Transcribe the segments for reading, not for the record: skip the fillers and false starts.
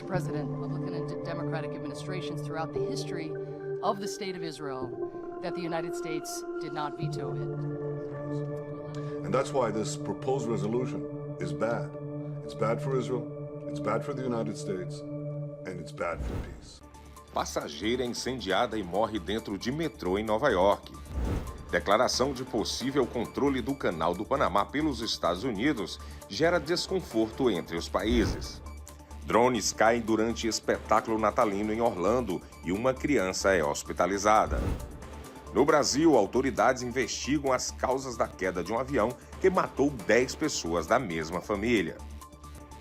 President, Republican and Democratic administrations throughout the history of the State of Israel that the United States did not veto it. And that's why this proposed resolution is bad. It's bad for Israel, it's bad for the United States, and it's bad for peace. Passageira é incendiada e morre dentro de metrô em Nova York. Declaração de possível controle do Canal do Panamá pelos Estados Unidos gera desconforto entre os países. Drones caem durante espetáculo natalino em Orlando e uma criança é hospitalizada. No Brasil, autoridades investigam as causas da queda de um avião que matou 10 pessoas da mesma família.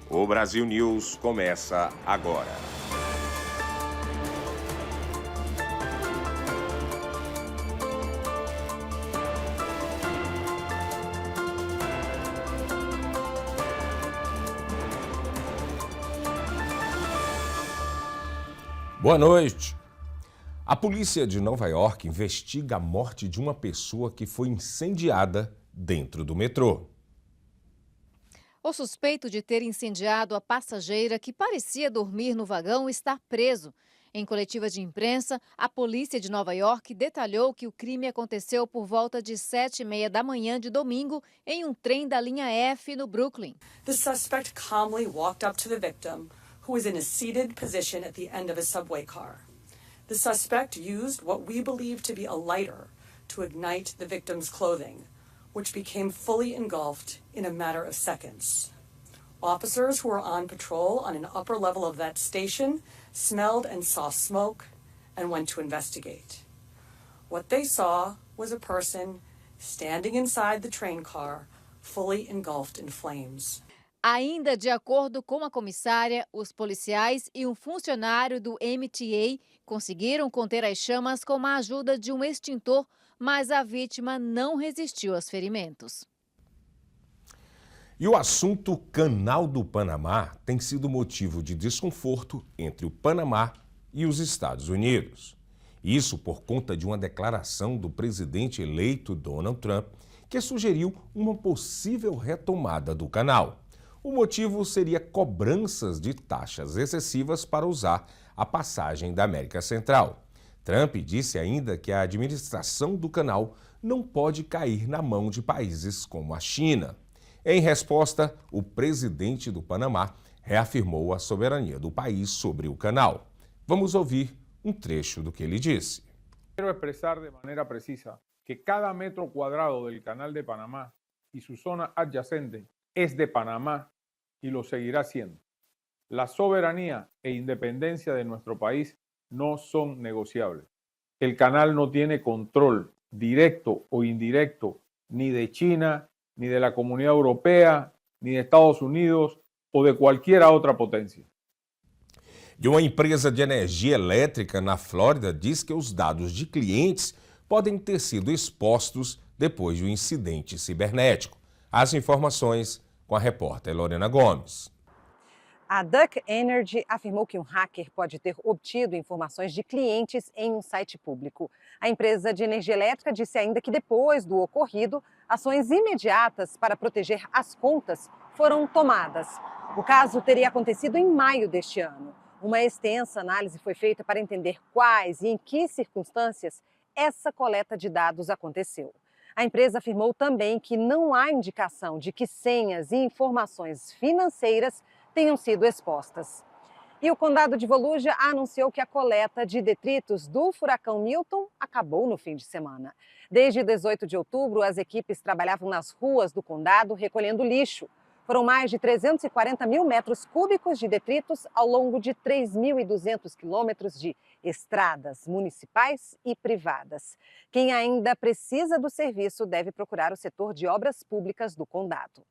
O Brasil News começa agora. Boa noite. A polícia de Nova York investiga a morte de uma pessoa que foi incendiada dentro do metrô. O suspeito de ter incendiado a passageira que parecia dormir no vagão está preso. Em coletiva de imprensa, a polícia de Nova York detalhou que o crime aconteceu por volta de 7h30 da manhã de domingo em um trem da linha F no Brooklyn. The suspect calmly walked up to the victim, who was in a seated position at the end of a subway car. The suspect used what we believe to be a lighter to ignite the victim's clothing, which became fully engulfed in a matter of seconds. Officers who were on patrol on an upper level of that station smelled and saw smoke and went to investigate. What they saw was a person standing inside the train car, fully engulfed in flames. Ainda de acordo com a comissária, os policiais e um funcionário do MTA conseguiram conter as chamas com a ajuda de um extintor, mas a vítima não resistiu aos ferimentos. E o assunto Canal do Panamá tem sido motivo de desconforto entre o Panamá e os Estados Unidos. Isso por conta de uma declaração do presidente eleito Donald Trump, que sugeriu uma possível retomada do canal. O motivo seria cobranças de taxas excessivas para usar a passagem da América Central. Trump disse ainda que a administração do canal não pode cair na mão de países como a China. Em resposta, o presidente do Panamá reafirmou a soberania do país sobre o canal. Vamos ouvir um trecho do que ele disse. Quero expressar de maneira precisa que cada metro quadrado del Canal de Panamá y su zona adyacente es de Panamá y lo seguirá siendo. La soberanía e independencia de nuestro país no son negociables. El canal no tiene control directo o indirecto ni de China, ni de la Comunidad Europea, ni de Estados Unidos o de cualquier otra potencia. E uma empresa de energia elétrica na Flórida diz que os dados de clientes podem ter sido expostos depois do incidente cibernético. As informações com a repórter Lorena Gomes. A Duke Energy afirmou que um hacker pode ter obtido informações de clientes em um site público. A empresa de energia elétrica disse ainda que depois do ocorrido, ações imediatas para proteger as contas foram tomadas. O caso teria acontecido em maio deste ano. Uma extensa análise foi feita para entender quais e em que circunstâncias essa coleta de dados aconteceu. A empresa afirmou também que não há indicação de que senhas e informações financeiras tenham sido expostas. E o condado de Volusia anunciou que a coleta de detritos do furacão Milton acabou no fim de semana. Desde 18 de outubro, as equipes trabalhavam nas ruas do condado recolhendo lixo. Foram mais de 340 mil metros cúbicos de detritos ao longo de 3.200 quilômetros de estradas municipais e privadas. Quem ainda precisa do serviço deve procurar o setor de obras públicas do condado.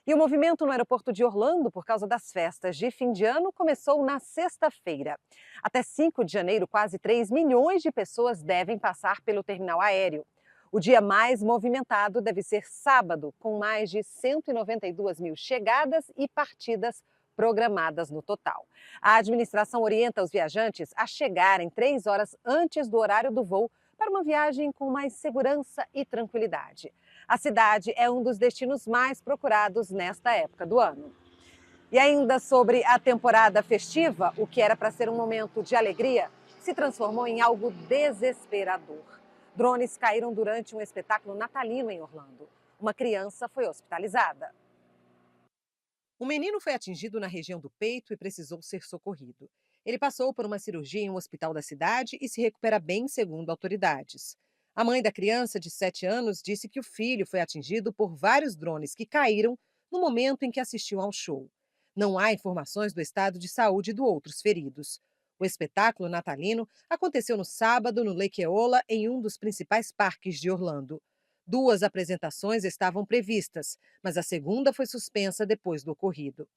E o movimento no aeroporto de Orlando, por causa das festas de fim de ano, começou na sexta-feira. Até 5 de janeiro, quase 3 milhões de pessoas devem passar pelo terminal aéreo. O dia mais movimentado deve ser sábado, com mais de 192 mil chegadas e partidas programadas no total. A administração orienta os viajantes a chegarem 3 horas antes do horário do voo para uma viagem com mais segurança e tranquilidade. A cidade é um dos destinos mais procurados nesta época do ano. E ainda sobre a temporada festiva, o que era para ser um momento de alegria se transformou em algo desesperador. Drones caíram durante um espetáculo natalino em Orlando. Uma criança foi hospitalizada. Um menino foi atingido na região do peito e precisou ser socorrido. Ele passou por uma cirurgia em um hospital da cidade e se recupera bem, segundo autoridades. A mãe da criança, de 7 anos, disse que o filho foi atingido por vários drones que caíram no momento em que assistiu ao show. Não há informações do estado de saúde de outros feridos. O espetáculo natalino aconteceu no sábado no Lake Eola, em um dos principais parques de Orlando. 2 apresentações estavam previstas, mas a segunda foi suspensa depois do ocorrido.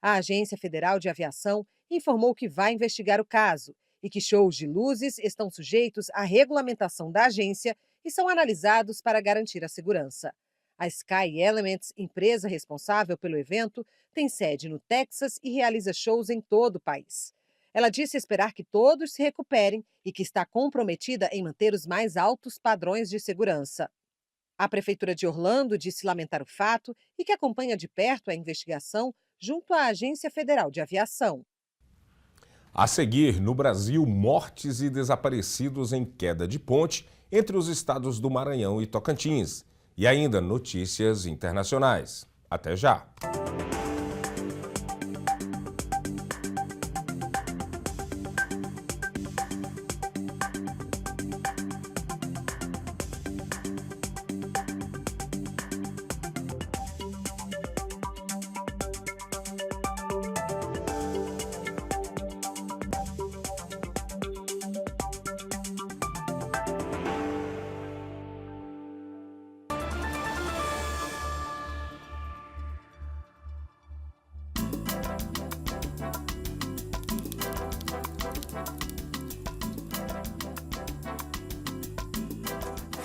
A Agência Federal de Aviação informou que vai investigar o caso e que shows de luzes estão sujeitos à regulamentação da agência e são analisados para garantir a segurança. A Sky Elements, empresa responsável pelo evento, tem sede no Texas e realiza shows em todo o país. Ela disse esperar que todos se recuperem e que está comprometida em manter os mais altos padrões de segurança. A Prefeitura de Orlando disse lamentar o fato e que acompanha de perto a investigação junto à Agência Federal de Aviação. A seguir, no Brasil, mortes e desaparecidos em queda de ponte entre os estados do Maranhão e Tocantins. E ainda notícias internacionais. Até já!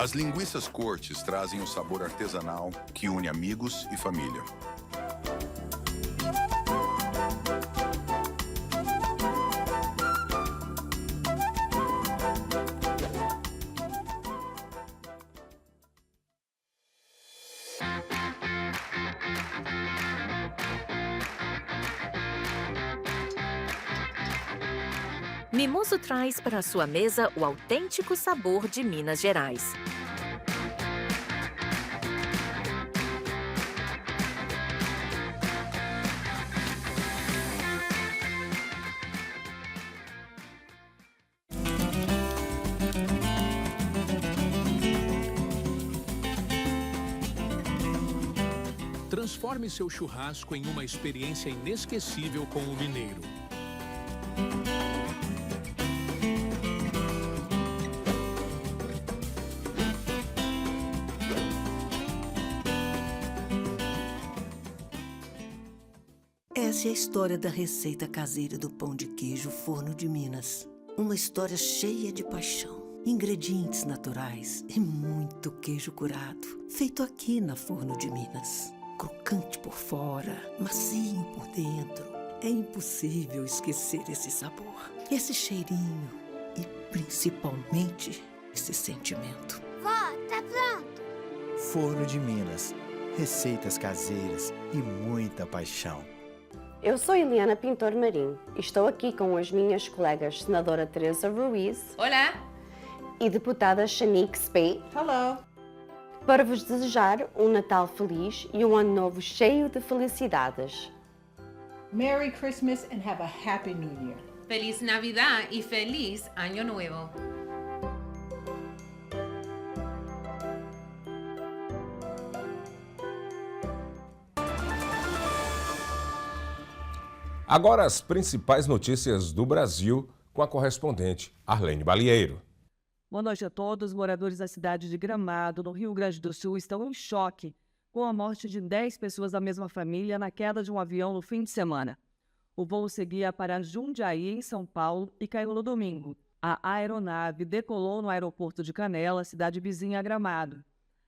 As linguiças Cortes trazem o sabor artesanal que une amigos e família. Mimoso traz para a sua mesa o autêntico sabor de Minas Gerais. Transforme seu churrasco em uma experiência inesquecível com o mineiro. Essa é a história da receita caseira do pão de queijo Forno de Minas. Uma história cheia de paixão, ingredientes naturais e muito queijo curado, feito aqui na Forno de Minas. Crocante por fora, macio por dentro. É impossível esquecer esse sabor, esse cheirinho e, principalmente, esse sentimento. Vó, tá pronto? Forno de Minas. Receitas caseiras e muita paixão. Eu sou Eliana Pintor Marim e estou aqui com as minhas colegas senadora Teresa Ruiz. Olá! E deputada Shanique Spate. Hello! Para vos desejar um Natal feliz e um Ano Novo cheio de felicidades. Merry Christmas and have a Happy New Year. Feliz Navidad y feliz Año Nuevo. Agora as principais notícias do Brasil com a correspondente Arlene Balieiro. Boa noite a todos. Moradores da cidade de Gramado, no Rio Grande do Sul, estão em choque com a morte de 10 pessoas da mesma família na queda de um avião no fim de semana. O voo seguia para Jundiaí, em São Paulo, e caiu no domingo. A aeronave decolou no aeroporto de Canela, cidade vizinha a Gramado.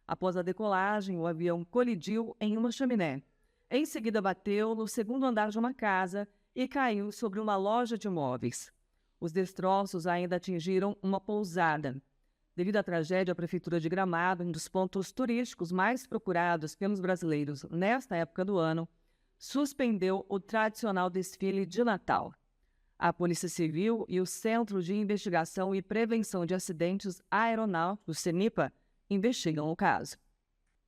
Após a decolagem, o avião colidiu em uma chaminé. Em seguida, bateu no segundo andar de uma casa e caiu sobre uma loja de móveis. Os destroços ainda atingiram uma pousada. Devido à tragédia, a Prefeitura de Gramado, um dos pontos turísticos mais procurados pelos brasileiros nesta época do ano, suspendeu o tradicional desfile de Natal. A Polícia Civil e o Centro de Investigação e Prevenção de Acidentes Aeronáuticos, CENIPA, investigam o caso.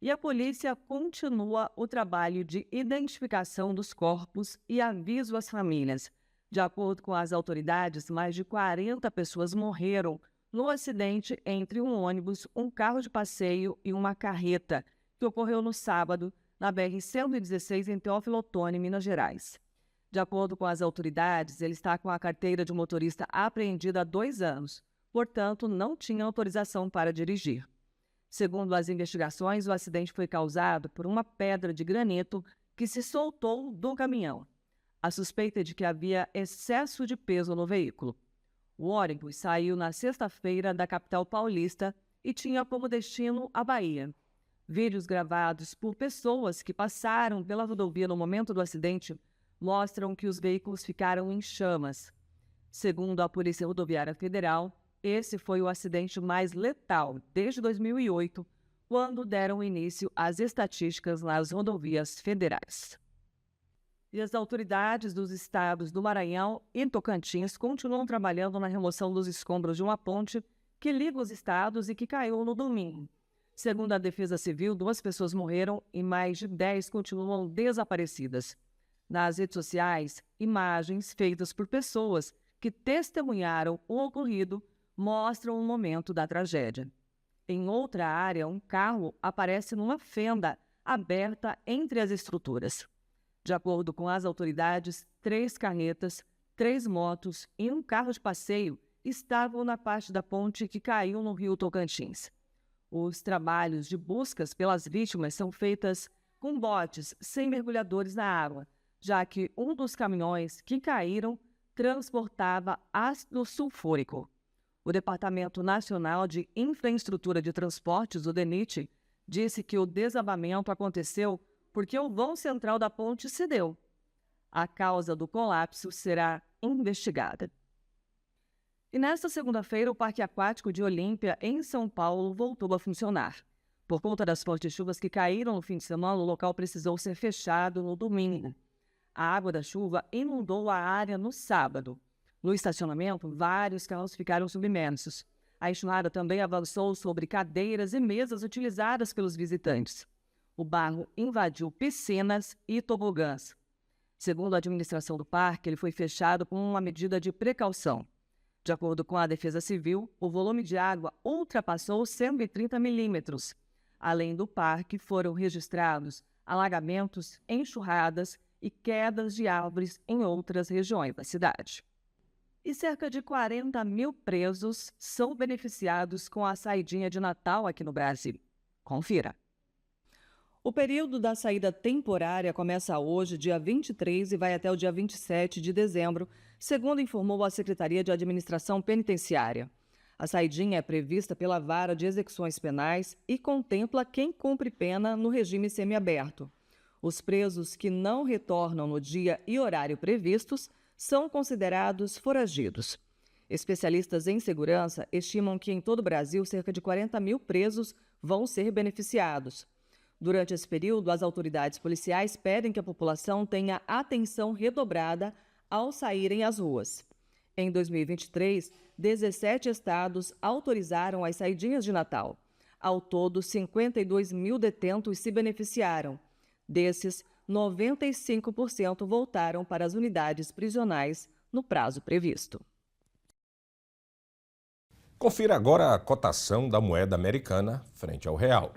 E a polícia continua o trabalho de identificação dos corpos e aviso às famílias. De acordo com as autoridades, mais de 40 pessoas morreram no acidente entre um ônibus, um carro de passeio e uma carreta, que ocorreu no sábado, na BR-116, em Teófilo Otoni, Minas Gerais. De acordo com as autoridades, ele está com a carteira de motorista apreendida há 2 anos, portanto, não tinha autorização para dirigir. Segundo as investigações, o acidente foi causado por uma pedra de granito que se soltou do caminhão. A suspeita é de que havia excesso de peso no veículo. O ônibus saiu na sexta-feira da capital paulista e tinha como destino a Bahia. Vídeos gravados por pessoas que passaram pela rodovia no momento do acidente mostram que os veículos ficaram em chamas. Segundo a Polícia Rodoviária Federal, esse foi o acidente mais letal desde 2008, quando deram início às estatísticas nas rodovias federais. E as autoridades dos estados do Maranhão e Tocantins continuam trabalhando na remoção dos escombros de uma ponte que liga os estados e que caiu no domingo. Segundo a Defesa Civil, 2 pessoas morreram e mais de 10 continuam desaparecidas. Nas redes sociais, imagens feitas por pessoas que testemunharam o ocorrido mostram o momento da tragédia. Em outra área, um carro aparece numa fenda aberta entre as estruturas. De acordo com as autoridades, 3 carretas, 3 motos e um carro de passeio estavam na parte da ponte que caiu no rio Tocantins. Os trabalhos de buscas pelas vítimas são feitos com botes sem mergulhadores na água, já que um dos caminhões que caíram transportava ácido sulfúrico. O Departamento Nacional de Infraestrutura de Transportes, o DENIT, disse que o desabamento aconteceu porque o vão central da ponte cedeu. A causa do colapso será investigada. E nesta segunda-feira, o Parque Aquático de Olímpia, em São Paulo, voltou a funcionar. Por conta das fortes chuvas que caíram no fim de semana, o local precisou ser fechado no domingo. A água da chuva inundou a área no sábado. No estacionamento, vários carros ficaram submersos. A enxurrada também avançou sobre cadeiras e mesas utilizadas pelos visitantes. O barro invadiu piscinas e tobogãs. Segundo a administração do parque, ele foi fechado com uma medida de precaução. De acordo com a Defesa Civil, o volume de água ultrapassou 130 milímetros. Além do parque, foram registrados alagamentos, enxurradas e quedas de árvores em outras regiões da cidade. E cerca de 40 mil presos são beneficiados com a saidinha de Natal aqui no Brasil. Confira. O período da saída temporária começa hoje, dia 23, e vai até o dia 27 de dezembro, segundo informou a Secretaria de Administração Penitenciária. A saidinha é prevista pela Vara de Execuções Penais e contempla quem cumpre pena no regime semiaberto. Os presos que não retornam no dia e horário previstos são considerados foragidos. Especialistas em segurança estimam que em todo o Brasil cerca de 40 mil presos vão ser beneficiados. Durante esse período, as autoridades policiais pedem que a população tenha atenção redobrada ao saírem às ruas. Em 2023, 17 estados autorizaram as saidinhas de Natal. Ao todo, 52 mil detentos se beneficiaram. Desses, 95% voltaram para as unidades prisionais no prazo previsto. Confira agora a cotação da moeda americana frente ao real.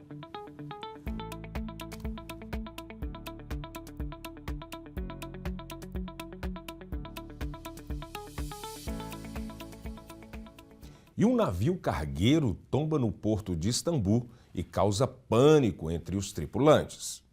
E um navio cargueiro tomba no porto de Istambul e causa pânico entre os tripulantes.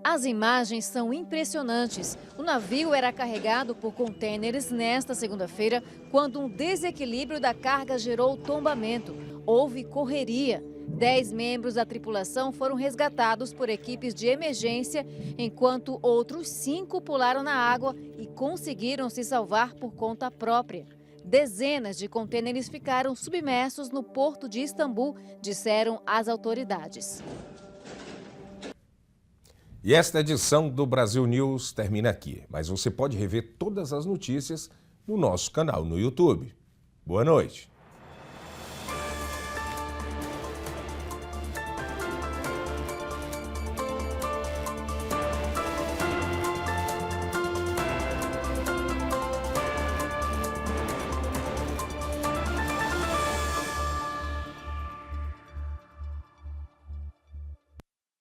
As imagens são impressionantes. O navio era carregado por contêineres nesta segunda-feira, quando um desequilíbrio da carga gerou tombamento. Houve correria. 10 membros da tripulação foram resgatados por equipes de emergência, enquanto outros 5 pularam na água e conseguiram se salvar por conta própria. Dezenas de contêineres ficaram submersos no porto de Istambul, disseram as autoridades. E esta edição do Brasil News termina aqui, mas você pode rever todas as notícias no nosso canal no YouTube. Boa noite.